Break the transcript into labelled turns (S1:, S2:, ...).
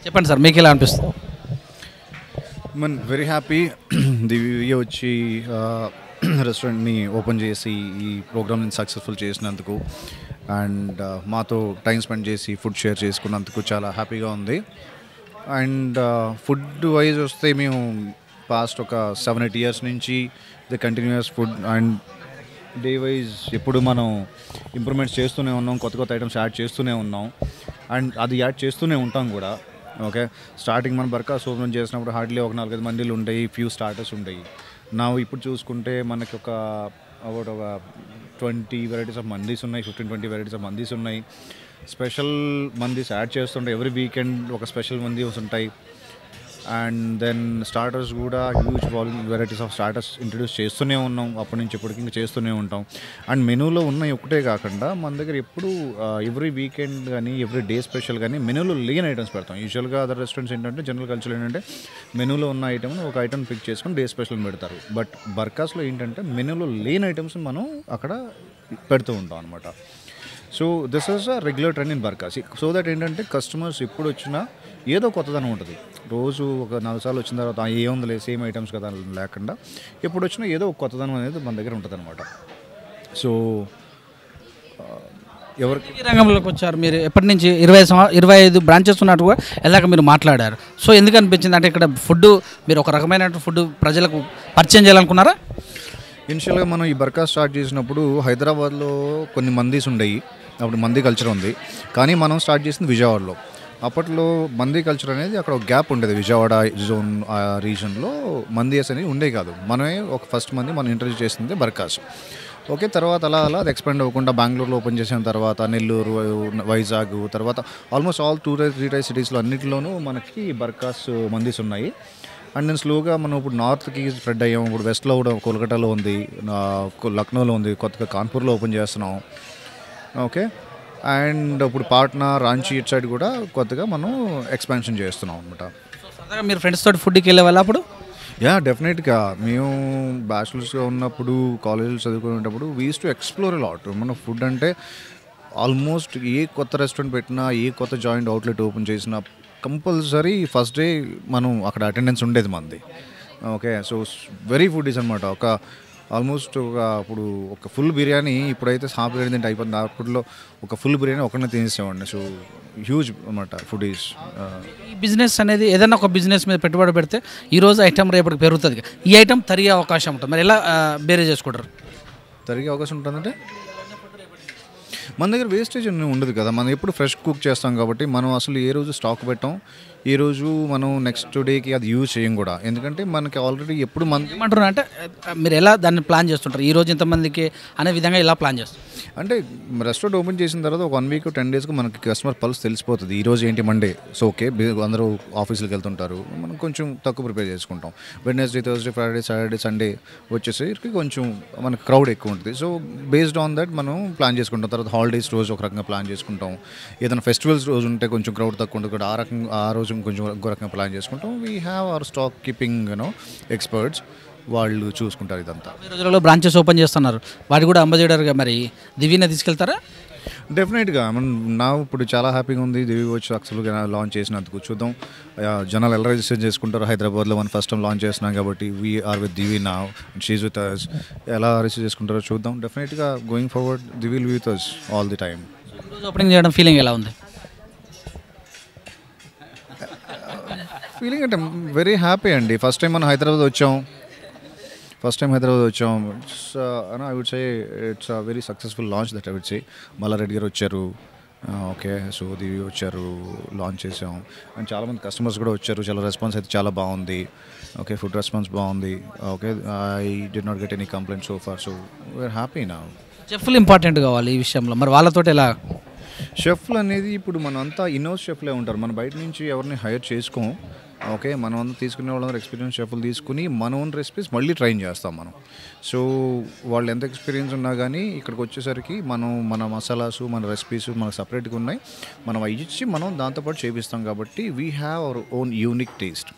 S1: చెప్పండి సార్, మీకు ఎలా అనిపిస్తుంది?
S2: మన్ వెరీ హ్యాపీ దివ్య వచ్చి రెస్టారెంట్ని ఓపెన్ చేసి ఈ ప్రోగ్రామ్ని సక్సెస్ఫుల్ చేసినందుకు అండ్ మాతో టైం స్పెండ్ చేసి ఫుడ్ షేర్ చేసుకున్నందుకు చాలా హ్యాపీగా ఉంది. అండ్ ఫుడ్ వైజ్ వస్తే మేము పాస్ట్ ఒక 7-8 ఇయర్స్ నుంచి the continuous food and day wise ఎప్పుడు మనం ఇంప్రూవ్మెంట్స్ చేస్తూనే ఉన్నాం, కొత్త కొత్త ఐటమ్స్ యాడ్ చేస్తూనే ఉన్నాం అండ్ అది యాడ్ చేస్తూనే ఉంటాం కూడా. ఓకే, స్టార్టింగ్ మనం బర్కాస్ ఓపెన్ చేసినప్పుడు హార్డ్లీ ఒక 4-5 మందిలు ఉంటాయి, ఫ్యూ స్టార్టర్స్ ఉంటాయి. నా ఇప్పుడు చూసుకుంటే మనకి ఒక అబౌట్ ఒక 20 వెరైటీస్ ఆఫ్ మందీస్ ఉన్నాయి, 15-20 వెరైటీస్ ఆఫ్ మందీస్ ఉన్నాయి. స్పెషల్ మందీస్ యాడ్ చేస్తుంటాయి, ఎవ్రీ వీకెండ్ ఒక స్పెషల్ మందీస్ ఉంటాయి. అండ్ దెన్ స్టార్టర్స్ కూడా huge varieties of starters introduce చేస్తూనే ఉన్నాం, అప్పటి నుంచి ఇప్పటికి ఇంకా చేస్తూనే ఉంటాం. అండ్ మెనూలో ఉన్నాయి ఒకటే కాకుండా మన దగ్గర ఎప్పుడు ఎవ్రీ వీకెండ్ కానీ ఎవ్రీ డే స్పెషల్ కానీ మెనూలో లేని ఐటమ్స్ పెడతాం. యూజువల్గా అదర్ రెస్టారెంట్స్ ఏంటంటే జనరల్ కల్చర్ ఏంటంటే మెనూలో ఉన్న ఐటమ్ ఒక ఐటమ్ పిక్ చేసుకొని డే స్పెషల్ పెడతారు. బట్ బర్కాస్లో ఏంటంటే మెనూలో లేని ఐటమ్స్ మనం అక్కడ పెడుతూ ఉంటాం అనమాట. So this is a regular trend in Barkas. So that ఏంటంటే కస్టమర్స్ ఎప్పుడు వచ్చినా ఏదో కొత్తదనం ఉంటుంది. రోజు ఒక 4 సార్లు వచ్చిన తర్వాత ఏముందిలే సేమ్ ఐటమ్స్ కదా లేకుండా ఎప్పుడు వచ్చినా ఏదో ఒక కొత్తదనం అనేది మన దగ్గర ఉంటుంది అనమాట. సో ఎవరికి
S1: ఈ రంగంలోకి వచ్చారు మీరు ఎప్పటి నుంచి? 25 బ్రాంచెస్ ఉన్నట్టుగా ఎలాగ మీరు మాట్లాడారు. సో ఎందుకు అనిపించింది అంటే ఇక్కడ ఫుడ్ మీరు ఒక రకమైన ఫుడ్ ప్రజలకు పరిచయం చేయాలనుకున్నారా?
S2: ఇనిషియల్గా మనం ఈ బర్కాస్ స్టార్ట్ చేసినప్పుడు హైదరాబాద్లో కొన్ని మందీస్ ఉండేవి, అప్పుడు మందీ కల్చర్ ఉంది. కానీ మనం స్టార్ట్ చేసింది విజయవాడలో. అప్పట్లో మందీ కల్చర్ అనేది అక్కడ ఒక గ్యాప్ ఉండేది, విజయవాడ జోన్ ఆ రీజన్లో మందీస్ అనేవి ఉండేవి కాదు. మనమే ఒక ఫస్ట్ మంది మనం ఇంట్రడ్యూస్ చేసింది బర్కాస్. ఓకే, తర్వాత అలా అలా అది ఎక్స్పెండ్ అవ్వకుండా బెంగళూరులో ఓపెన్ చేసిన తర్వాత నెల్లూరు, వైజాగ్, తర్వాత ఆల్మోస్ట్ ఆల్ 2-3 సిటీస్లో అన్నింటిలోనూ మనకి బర్కాస్ మందీస్ ఉన్నాయి. అండ్ నేను స్లోగా మనం ఇప్పుడు నార్త్కి స్ప్రెడ్ అయ్యాం. ఇప్పుడు వెస్ట్లో కూడా కోల్కతాలో ఉంది, లక్నోలో ఉంది, కొత్తగా కాన్పూర్లో ఓపెన్ చేస్తున్నాం. ఓకే, అండ్ ఇప్పుడు పాట్నా, రాంచీ ఇటు సైడ్ కూడా కొత్తగా మనం ఎక్స్పాన్షన్ చేస్తున్నాం అనమాట.
S1: సరదాగా మీరు ఫ్రెండ్స్ తోటి ఫుడ్కి వెళ్ళే వాళ్ళ అప్పుడు?
S2: యా, డెఫినెట్గా మేము బ్యాచులర్స్గా ఉన్నప్పుడు కాలేజీలో చదువుకునేటప్పుడు we use to explore a lot. మన ఫుడ్ అంటే ఆల్మోస్ట్ ఏ కొత్త రెస్టారెంట్ పెట్టినా, ఏ కొత్త జాయింట్ అవుట్లెట్ ఓపెన్ చేసినా కంపల్సరీ ఫస్ట్ డే మనం అక్కడ అటెండెన్స్ ఉండేది మనది. ఓకే, సో వెరీ ఫుడ్ అనమాట. ఒక ఆల్మోస్ట్ అప్పుడు ఒక ఫుల్ బిర్యానీ, ఇప్పుడైతే హాఫ్ బిర్యానీ తింటే అయిపోతుంది. అప్పట్లో ఒక ఫుల్ బిర్యానీ ఒకరిని తినేసేవాడిని. సో హ్యూజ్ అనమాట ఫుడ్ ఈజ్.
S1: ఈ బిజినెస్ అనేది ఏదైనా ఒక బిజినెస్ మీద పెట్టుబడి పెడితే ఈరోజు ఐటమ్ రేపటికి పెరుగుతుంది, ఈ ఐటమ్ తరిగే అవకాశం ఉంటుంది. మరి ఎలా బేరే చేసుకుంటారు?
S2: తరిగే అవకాశం ఉంటుందంటే మన దగ్గర వేస్టేజ్ ఉండదు కదా, మనం ఎప్పుడు ఫ్రెష్ కుక్ చేస్తాం కాబట్టి మనం అసలు ఏ రోజు స్టాక్ పెట్టాం, ఈ రోజు మనం నెక్స్ట్ డేకి అది యూజ్ చేయం కూడా. ఎందుకంటే మనకి ఆల్రెడీ ఎప్పుడు మంది
S1: ఏమంటారు అంటే మీరు ఎలా దాన్ని ప్లాన్ చేస్తుంటారు, ఈ రోజు ఇంతమందికి అనే విధంగా ఎలా ప్లాన్ చేస్తారు?
S2: అంటే రెస్టారెంట్ ఓపెన్ చేసిన తర్వాత ఒక 1 వీక్ 10 డేస్కి మనకి కస్టమర్ పల్స్ తెలిసిపోతుంది. ఈరోజు ఏంటి మండే, సో ఓకే అందరూ ఆఫీస్కి వెళ్తుంటారు, మనం కొంచెం తక్కువ ప్రిపేర్ చేసుకుంటాం. Wednesday, Thursday, Friday, Saturday, Sunday వచ్చేసరికి కొంచెం మనకి క్రౌడ్ ఎక్కువ ఉంటుంది. సో బేస్డ్ ఆన్ దట్ మనం ప్లాన్ చేసుకుంటాం. తర్వాత హాలిడేస్ రోజు ఒక రకంగా ప్లాన్ చేసుకుంటాం. ఏదైనా ఫెస్టివల్స్ రోజు ఉంటే కొంచెం క్రౌడ్ తక్కువ ఉంటుంది కూడా, ఆ రోజు కొంచెం ఇంకో రకంగా ప్లాన్ చేసుకుంటాం. We have our stock keeping experts, వాళ్ళు చూసుకుంటారు ఇదంతా.
S1: ఈ రోజులలో బ్రాంచెస్ ఓపెన్ చేస్తున్నారు, వాటి కూడా అంబాసిడర్గా మరి దివ్యనే తీసుకెళ్తారా?
S2: డెఫినెట్గా నా ఇప్పుడు చాలా హ్యాపీగా ఉంది దివ్య వచ్చి సక్సెస్ఫుల్గా లాంచ్ చేసినందుకు. చూద్దాం జనాలు ఎలా రిజిస్టర్ చేసుకుంటారు. హైదరాబాద్లో మనం ఫస్ట్ టైం లాంచ్ చేస్తున్నాం కాబట్టి we are with Divi now, she's with us. ఎలా రిసీవ్ చేసుకుంటారో చూద్దాం. డెఫినెట్గా going forward the will be with us all the time.
S1: ఈరోజు ఓపెనింగ్ చేయడం ఫీలింగ్ ఎలా ఉంది?
S2: ఫీలింగ్ అంటే వెరీ హ్యాపీ అండి. ఫస్ట్ టైం మనం హైదరాబాద్ వచ్చాం. I would say it's a very successful launch that I would say. Mallareddy గారు వచ్చారు, ఓకే, సో దివి వచ్చారు, లాంచ్ చేసాం. అండ్ చాలామంది కస్టమర్స్ కూడా వచ్చారు. చాలా రెస్పాన్స్ అయితే చాలా బాగుంది. ఓకే, ఫుడ్ రెస్పాన్స్ బాగుంది. Okay, I did not get any complaint so far. So we are happy now.
S1: చెఫ్లు ఇంపార్టెంట్ కావాలి ఈ విషయంలో, మరి వాళ్ళతో ఎలా?
S2: షెఫ్లు అనేది ఇప్పుడు మనంతా ఇన్హౌస్ షెఫ్లే ఉంటారు, మనం బయట నుంచి ఎవరిని హైర్ చేసుకోం. ఓకే, మనం అంతా తీసుకునే వాళ్ళందరూ ఎక్స్పీరియన్స్ షెఫ్లు తీసుకుని మన ఓన్ రెసిపీస్ మళ్ళీ ట్రైన్ చేస్తాం మనం. సో వాళ్ళు ఎంత ఎక్స్పీరియన్స్ ఉన్నా కానీ ఇక్కడికి వచ్చేసరికి మనం మన మసాలాసు, మన రెసిపీస్ మనకు సపరేట్గా ఉన్నాయి. మనం అవి ఇచ్చి మనం దాంతోపాటు చేపిస్తాం కాబట్టి we have our own unique taste.